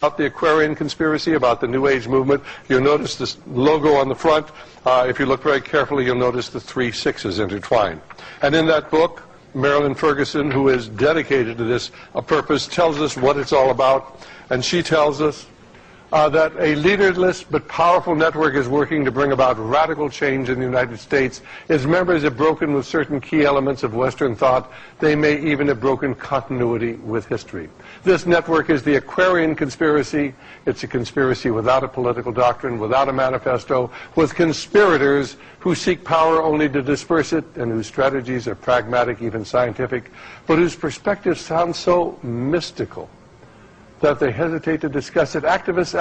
about the Aquarian conspiracy, about the New Age movement. You'll notice this logo on the front. If you look very carefully, you'll notice the 3 6s intertwined. And in that book, Marilyn Ferguson, who is dedicated to this purpose, tells us what it's all about. And she tells us that a leaderless but powerful network is working to bring about radical change in the United States. Its members have broken with certain key elements of Western thought. They may even have broken continuity with history. This network is the Aquarian conspiracy. It's a conspiracy without a political doctrine, without a manifesto, with conspirators who seek power only to disperse it, and whose strategies are pragmatic, even scientific, but whose perspectives sound so mystical that they hesitate to discuss it. Activists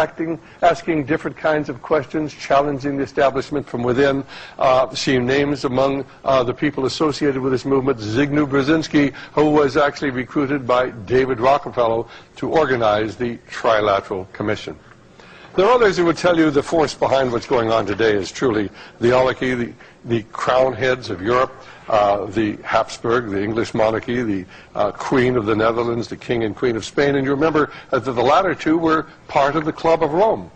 asking different kinds of questions, challenging the establishment from within. She names among the people associated with this movement Zygmunt Brzezinski, who was actually recruited by David Rockefeller to organize the Trilateral Commission. There are others who would tell you the force behind what's going on today is truly the oligarchy, the crown heads of Europe, the Habsburg, the English monarchy, the Queen of the Netherlands, the King and Queen of Spain. And you remember that the latter two were part of the Club of Rome.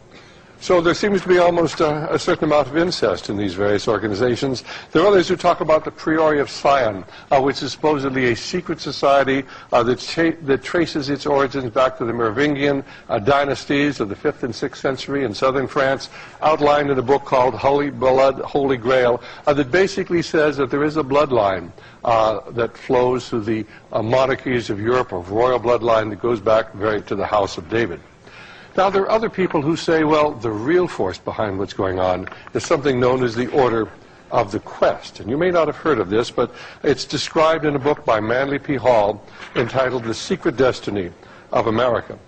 So there seems to be almost a certain amount of incest in these various organizations. There are others who talk about the Priori of Sion, which is supposedly a secret society that traces its origins back to the Merovingian dynasties of the 5th and 6th century in southern France, outlined in a book called Holy Blood, Holy Grail, that basically says that there is a bloodline that flows through the monarchies of Europe, a royal bloodline that goes back very to the House of David. Now, there are other people who say, well, the real force behind what's going on is something known as the Order of the Quest. And you may not have heard of this, but it's described in a book by Manly P. Hall entitled The Secret Destiny of America.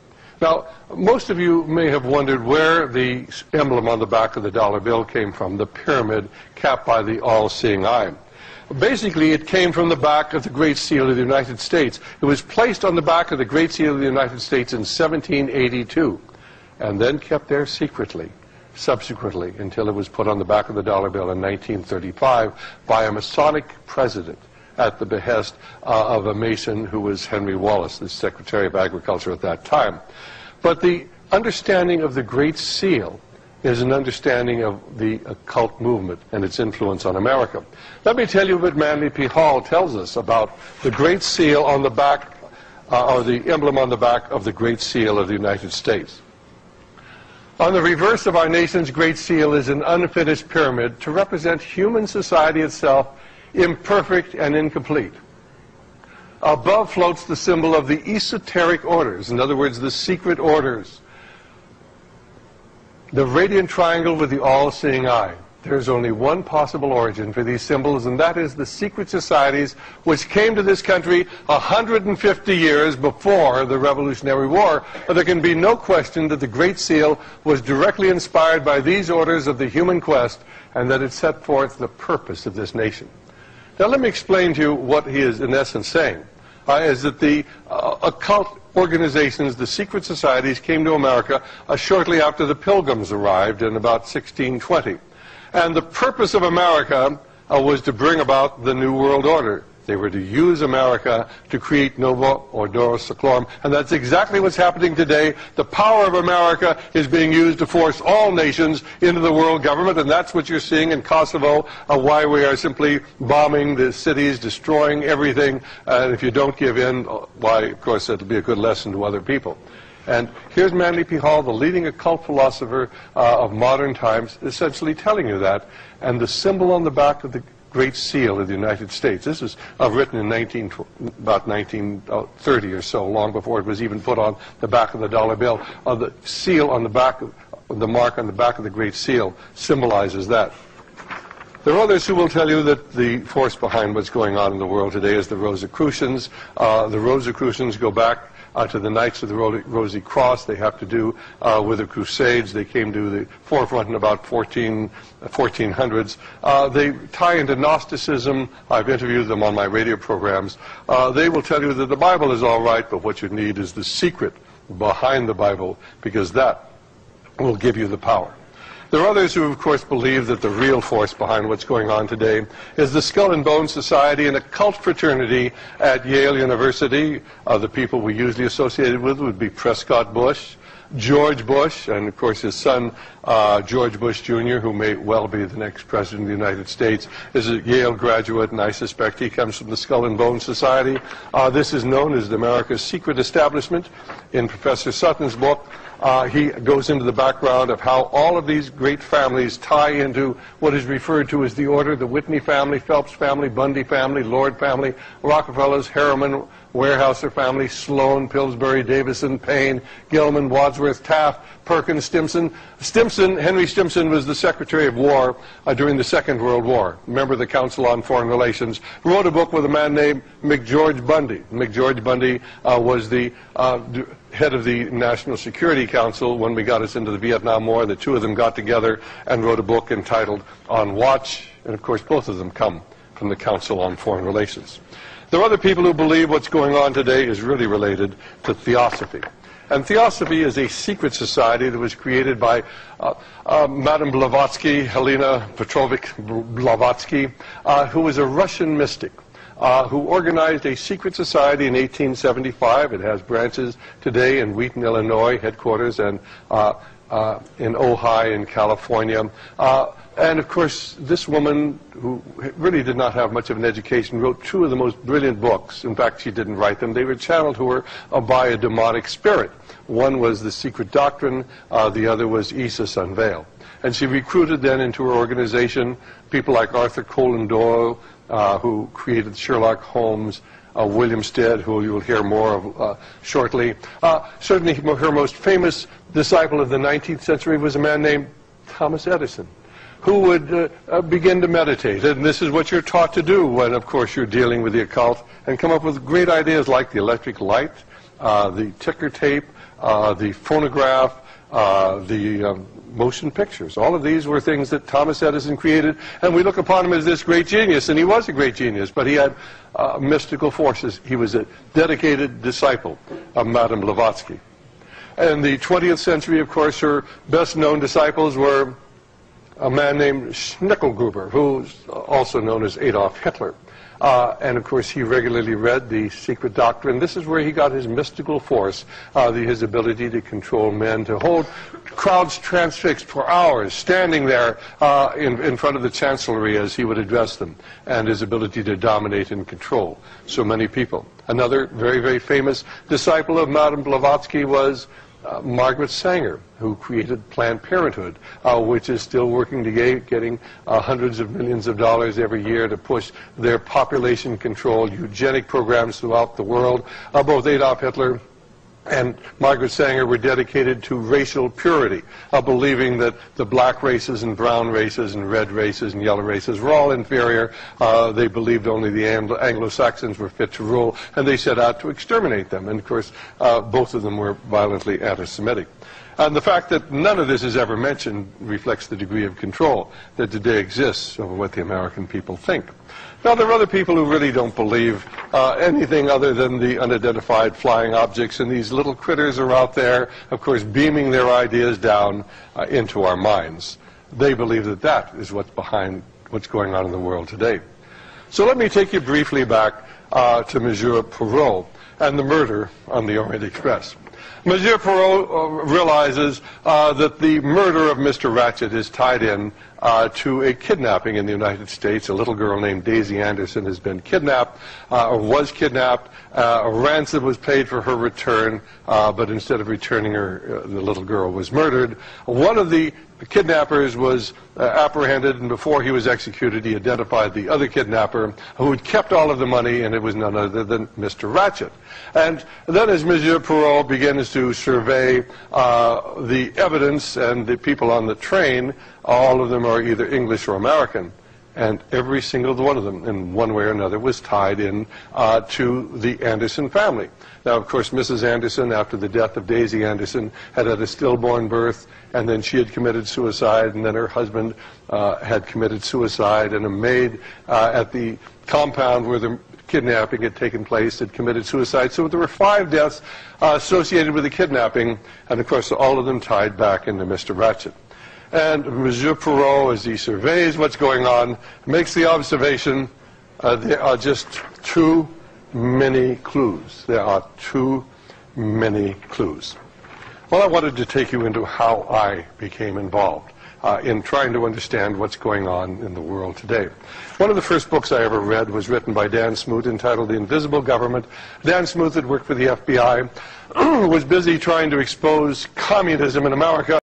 Now, most of you may have wondered where the emblem on the back of the dollar bill came from, the pyramid capped by the all-seeing eye. Basically, it came from the back of the Great Seal of the United States. It was placed on the back of the Great Seal of the United States in 1782. And then kept there secretly, subsequently, until it was put on the back of the dollar bill in 1935 by a Masonic president at the behest of a Mason who was Henry Wallace, the Secretary of Agriculture at that time. But the understanding of the Great Seal is an understanding of the occult movement and its influence on America. Let me tell you what Manly P. Hall tells us about the Great Seal on the back, or the emblem on the back of the Great Seal of the United States. On the reverse of our nation's Great Seal is an unfinished pyramid to represent human society itself, imperfect and incomplete. Above floats the symbol of the esoteric orders, in other words, the secret orders. The radiant triangle with the all-seeing eye. There's only one possible origin for these symbols, and that is the secret societies which came to this country 150 years before the Revolutionary War. But there can be no question that the Great Seal was directly inspired by these orders of the human quest, and that it set forth the purpose of this nation. Now let me explain to you what he is in essence saying, is that the occult organizations, the secret societies, came to America shortly after the Pilgrims arrived in about 1620. And the purpose of America was to bring about the New World Order. They were to use America to create Novo Ordo Seclorum. And that's exactly what's happening today. The power of America is being used to force all nations into the world government. And that's what you're seeing in Kosovo, why we are simply bombing the cities, destroying everything. And if you don't give in, why, of course, it'll be a good lesson to other people. And here's Manly P. Hall, the leading occult philosopher of modern times, essentially telling you that. And the symbol on the back of the Great Seal of the United States, this is written in about 1930 or so, long before it was even put on the back of the dollar bill. The seal on the back, the mark on the back of the Great Seal symbolizes that. There are others who will tell you that the force behind what's going on in the world today is the Rosicrucians. The Rosicrucians go back to the Knights of the Rosy Cross. They have to do with the Crusades. They came to the forefront in about 1400s. They tie into Gnosticism. I've interviewed them on my radio programs. They will tell you that the Bible is all right, but what you need is the secret behind the Bible, because that will give you the power. There are others who, of course, believe that the real force behind what's going on today is the Skull and Bones Society, an occult fraternity at Yale University. The people we usually associated with would be Prescott Bush, George Bush, and of course his son, George Bush Jr., who may well be the next president of the United States, is a Yale graduate, and I suspect he comes from the Skull and Bones Society. This is known as America's Secret Establishment. In Professor Sutton's book, he goes into the background of how all of these great families tie into what is referred to as the order: the Whitney family, Phelps family, Bundy family, Lord family, Rockefellers, Harriman, Weyerhaeuser family, Sloan, Pillsbury, Davison, Payne, Gilman, Wadsworth, Taft, Perkins, Stimson. Henry Stimson was the Secretary of War during the Second World War, member of the Council on Foreign Relations, wrote a book with a man named McGeorge Bundy. McGeorge Bundy was the head of the National Security Council when we got us into the Vietnam War. The two of them got together and wrote a book entitled On Watch, and of course both of them come from the Council on Foreign Relations. There are other people who believe what's going on today is really related to theosophy. And theosophy is a secret society that was created by Madame Blavatsky, Helena Petrovich Blavatsky, who was a Russian mystic, who organized a secret society in 1875. It has branches today in Wheaton, Illinois, headquarters, and in Ojai in California. And of course, this woman, who really did not have much of an education, wrote two of the most brilliant books. In fact, she didn't write them. They were channeled to her by a demonic spirit. One was The Secret Doctrine, the other was Isis Unveiled. And she recruited then into her organization people like Arthur Conan Doyle, who created Sherlock Holmes, William Stead, who you will hear more of shortly. Certainly her most famous disciple of the 19th century was a man named Thomas Edison, who would begin to meditate. And this is what you're taught to do when, of course, you're dealing with the occult, and come up with great ideas like the electric light, the ticker tape, the phonograph, the motion pictures. All of these were things that Thomas Edison created, and we look upon him as this great genius, and he was a great genius, but he had mystical forces. He was a dedicated disciple of Madame Blavatsky. In the 20th century, of course, her best-known disciples were a man named Schnickelgruber, who's also known as Adolf Hitler. And of course, he regularly read The Secret Doctrine. This is where he got his mystical force, his ability to control men, to hold crowds transfixed for hours, standing there in front of the chancellery as he would address them, and his ability to dominate and control so many people. Another very, very famous disciple of Madame Blavatsky was Margaret Sanger, who created Planned Parenthood, which is still working today, getting hundreds of millions of dollars every year to push their population-controlled eugenic programs throughout the world. Both Adolf Hitler and Margaret Sanger were dedicated to racial purity, believing that the black races and brown races and red races and yellow races were all inferior. They believed only the Anglo-Saxons were fit to rule, and they set out to exterminate them. And of course, both of them were violently anti-Semitic. And the fact that none of this is ever mentioned reflects the degree of control that today exists over what the American people think. Now, there are other people who really don't believe anything other than the unidentified flying objects, and these little critters are out there, of course, beaming their ideas down into our minds. They believe that that is what's behind what's going on in the world today. So let me take you briefly back to Monsieur Perrault and the murder on the Orient Express. Monsieur Perrault realizes that the murder of Mr. Ratchet is tied in to a kidnapping in the United States. A little girl named Daisy Anderson has been kidnapped, or was kidnapped. A ransom was paid for her return, but instead of returning her, the little girl was murdered. One of the kidnappers was apprehended, and before he was executed, he identified the other kidnapper who had kept all of the money, and it was none other than Mr. Ratchet. And then as Monsieur Perrault begins to survey the evidence and the people on the train, all of them are either English or American. And every single one of them, in one way or another, was tied in to the Anderson family. Now, of course, Mrs. Anderson, after the death of Daisy Anderson, had a stillborn birth, and then she had committed suicide, and then her husband had committed suicide, and a maid at the compound where the kidnapping had taken place had committed suicide. So there were 5 deaths associated with the kidnapping, and of course, all of them tied back into Mr. Ratchet. And Monsieur Perrault, as he surveys what's going on, makes the observation, there are just too many clues. There are too many clues. Well, I wanted to take you into how I became involved in trying to understand what's going on in the world today. One of the first books I ever read was written by Dan Smoot, entitled The Invisible Government. Dan Smoot had worked for the FBI, was busy trying to expose communism in America.